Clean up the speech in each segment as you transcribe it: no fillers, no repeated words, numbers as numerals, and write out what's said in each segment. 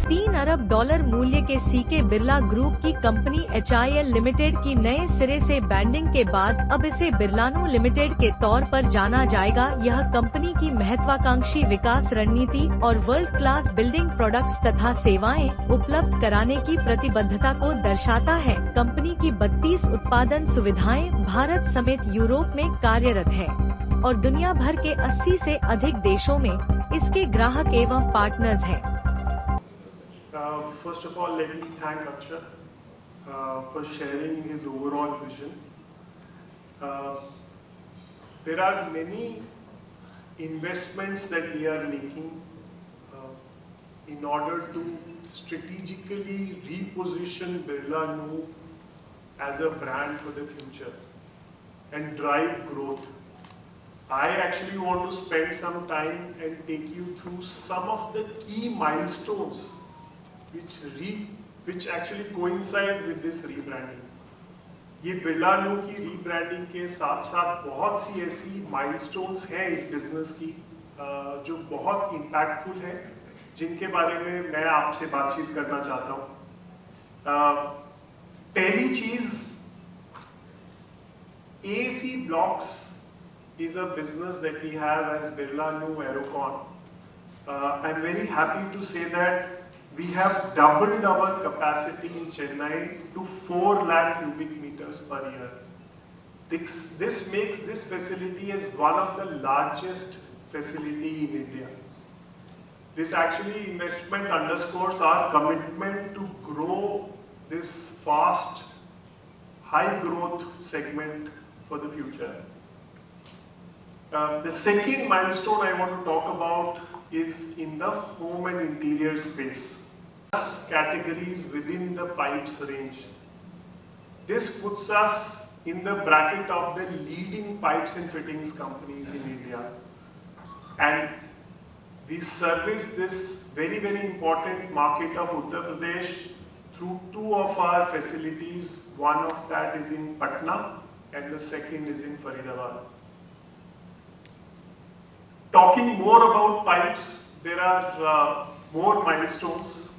$3 अरब मूल्य के C K Birla group की कंपनी HIL लिमिटेड की नए सिरे से ब्रांडिंग के बाद अब इसे बिरलानु लिमिटेड के तौर पर जाना जाएगा। यह कंपनी की महत्वाकांक्षी विकास रणनीति और वर्ल्ड क्लास बिल्डिंग प्रोडक्ट्स तथा सेवाएं उपलब्ध कराने की प्रतिबद्धता को दर्शाता है। कंपनी की 32 उत्पादन सुविधाएं भारत समेत यूरोप में कार्यरत है और दुनिया भर के 80 से अधिक देशों में इसके ग्राहक एवं पार्टनर्स हैं। First of all, let me thank Akshat for sharing his overall vision. There are many investments that we are making in order to strategically reposition Birlanu as a brand for the future and drive growth. I actually want to spend some time and take you through some of the key milestones which actually coincide with this rebranding. ये बिरलानु की rebranding के साथ साथ बहुत सी ऐसी milestones हैं इस business की जो बहुत इम्पैक्टफुल है, जिनके बारे में मैं आपसे बातचीत करना चाहता हूँ। पहली चीज, AAC Blocks is a business that we have as Birlanu Aerocon. I'm very happy to say that we have doubled our capacity in Chennai to 4 lakh cubic meters per year. This makes this facility as one of the largest facility in India. This actually investment underscores our commitment to grow this fast, high growth segment for the future. The second milestone I want to talk about is in the home and interior space. Categories within the pipes range. This puts us in the bracket of the leading pipes and fittings companies in India. And we service this very, very important market of Uttar Pradesh through 2 of our facilities. One of that is in Patna and the second is in Faridabad. Talking more about pipes, there are more milestones.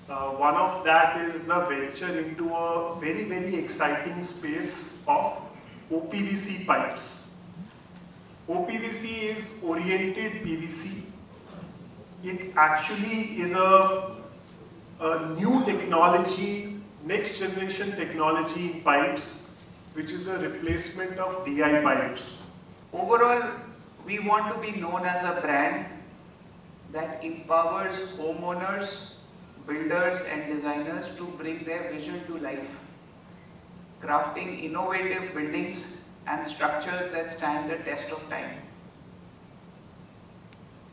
One of that is the venture into a very, very exciting space of OPVC pipes. OPVC is oriented PVC. It actually is a new technology, next generation technology in pipes, which is a replacement of DI pipes. Overall, we want to be known as a brand that empowers homeowners, builders and designers to bring their vision to life, crafting innovative buildings and structures that stand the test of time.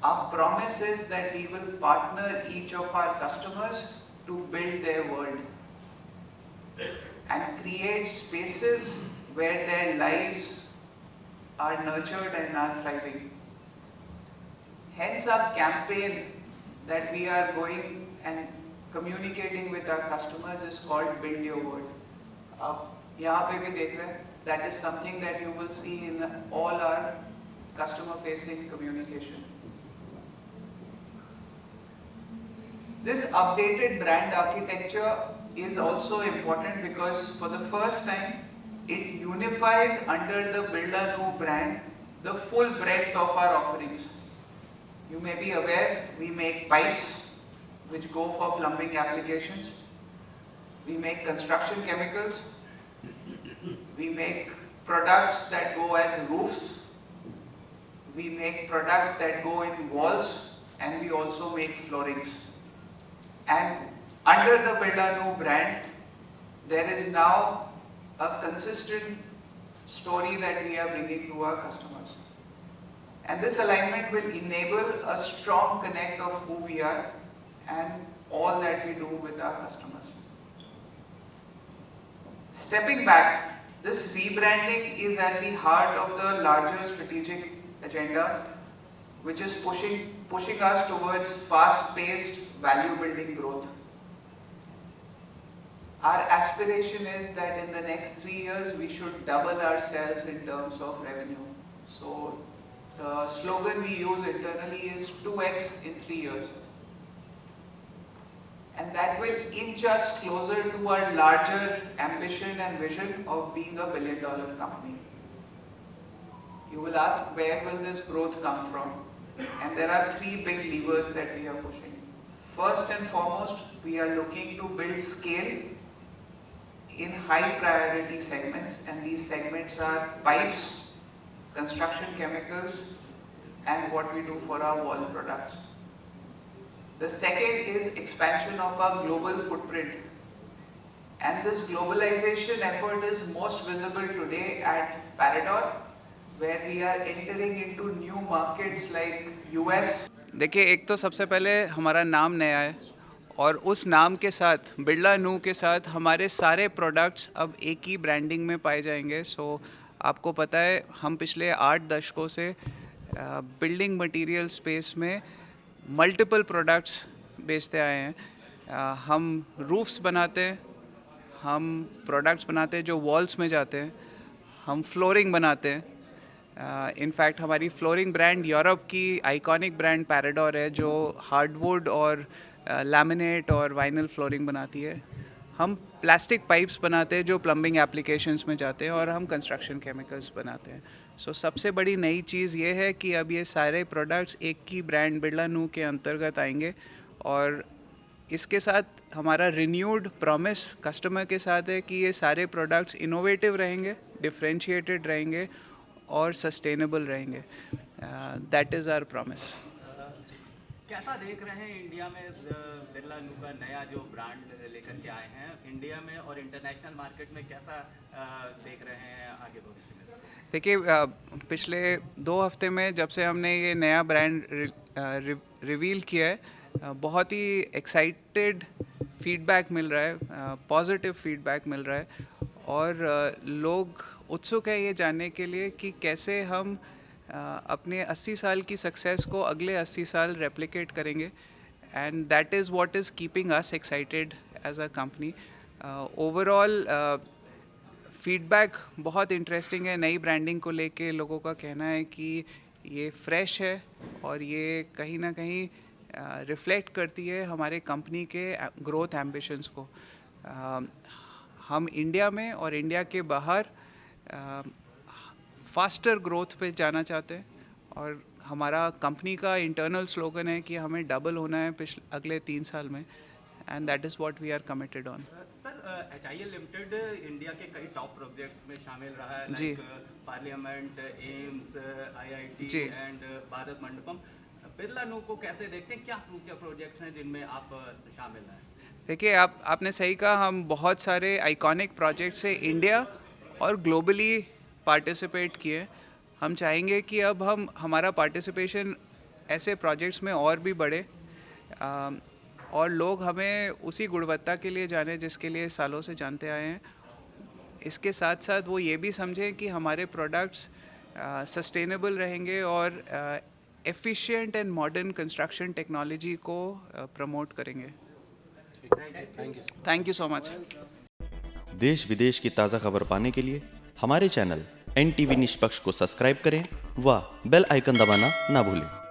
Our promise is that we will partner each of our customers to build their world and create spaces where their lives are nurtured and are thriving. Hence our campaign that we are going and communicating with our customers is called Build Your World. आप यहाँ पे भी देख रहे हैं, that is something that you will see in all our customer facing communication. This updated brand architecture is also important because for the first time it unifies under the Birlanu brand the full breadth of our offerings. You may be aware we make pipes which go for plumbing applications. We make construction chemicals. We make products that go as roofs. We make products that go in walls, and we also make floorings. And under the Birlanu brand, there is now a consistent story that we are bringing to our customers. And this alignment will enable a strong connect of who we are and all that we do with our customers. Stepping back, this rebranding is at the heart of the larger strategic agenda, which is pushing us towards fast-paced value-building growth. Our aspiration is that in the next 3 years, we should double ourselves in terms of revenue. So the slogan we use internally is 2x in 3 years. and that will inch us closer to our larger ambition and vision of being a billion-dollar company. You will ask, where will this growth come from? And there are three big levers that we are pushing. First and foremost, we are looking to build scale in high priority segments, and these segments are pipes, construction chemicals, and what we do for our wall products. The second is expansion of our global footprint. And this globalization effort is most visible today at Parador, where we are entering into new markets like US. देखिए, एक तो सबसे पहले हमारा नाम नया है और उस नाम के साथ बिरला नू के साथ हमारे सारे प्रोडक्ट्स अब एक ही ब्रांडिंग में पाए जाएंगे. सो आपको पता है हम पिछले 8 दशकों से बिल्डिंग मटेरियल स्पेस में मल्टीपल प्रोडक्ट्स बेचते आए हैं. हम रूफ्स बनाते हैं, हम प्रोडक्ट्स बनाते हैं जो वॉल्स में जाते हैं, हम फ्लोरिंग बनाते हैं. इनफैक्ट हमारी फ्लोरिंग ब्रांड यूरोप की आइकॉनिक ब्रांड पैराडोर है जो हार्डवुड और लैमिनेट और वाइनल फ्लोरिंग बनाती है. हम प्लास्टिक पाइप्स बनाते हैं जो प्लम्बिंग एप्लीकेशंस में जाते हैं और हम कंस्ट्रक्शन केमिकल्स बनाते हैं. सो सबसे बड़ी नई चीज़ ये है कि अब ये सारे प्रोडक्ट्स एक ही ब्रांड बिरला नू के अंतर्गत आएंगे और इसके साथ हमारा रिन्यूड प्रॉमिस कस्टमर के साथ है कि ये सारे प्रोडक्ट्स इनोवेटिव रहेंगे, डिफरेंशिएटेड रहेंगे और सस्टेनेबल रहेंगे. That is our promise. कैसा देख रहे हैं इंडिया में बिरला नू का नया जो ब्रांड लेकर के आए हैं, इंडिया में और इंटरनेशनल मार्केट में कैसा देख रहे हैं आगे भविष्य में? देखिए, पिछले 2 हफ्ते में जब से हमने ये नया ब्रांड रिवील किया है, बहुत ही एक्साइटेड फीडबैक मिल रहा है, पॉजिटिव फीडबैक मिल रहा है और लोग उत्सुक है ये जानने के लिए कि कैसे हम अपने 80 साल की सक्सेस को अगले 80 साल रेप्लिकेट करेंगे. And that is what is keeping us excited as a company. Overall feedback बहुत इंटरेस्टिंग है. नई ब्रांडिंग को लेके लोगों का कहना है कि ये फ्रेश है और ये कहीं ना कहीं रिफ्लेक्ट करती है हमारे कंपनी के ग्रोथ एम्बिशंस को. हम इंडिया में और इंडिया के बाहर फास्टर ग्रोथ पे जाना चाहते हैं और हमारा कंपनी का इंटरनल स्लोगन है कि हमें डबल होना है अगले 3 साल में. And that is what we are committed on. Sir, HIL limited India के कई टॉप प्रोजेक्ट्स में शामिल रहा है, जी. पार्लियामेंट, एम्स, IIT जी. एंड भारत मंडपम. बिरला नू को कैसे देखते हैं? क्या फ्यूचर प्रोजेक्ट्स हैं जिनमें आप शामिल हैं? देखिए, आपने सही कहा, हम बहुत सारे आइकॉनिक प्रोजेक्ट से इंडिया और ग्लोबली पार्टिसिपेट किए. हम चाहेंगे कि अब हमारा पार्टिसिपेशन ऐसे प्रोजेक्ट्स में और भी बढ़े और लोग हमें उसी गुणवत्ता के लिए जाने जिसके लिए सालों से जानते आए हैं. इसके साथ साथ वो ये भी समझें कि हमारे प्रोडक्ट्स सस्टेनेबल रहेंगे और efficient and modern construction technology को प्रमोट करेंगे. Thank you so much. देश विदेश की ताज़ा खबर पाने के लिए हमारे चैनल NTV निष्पक्ष को सब्सक्राइब करें व बेल आइकन दबाना ना भूलें.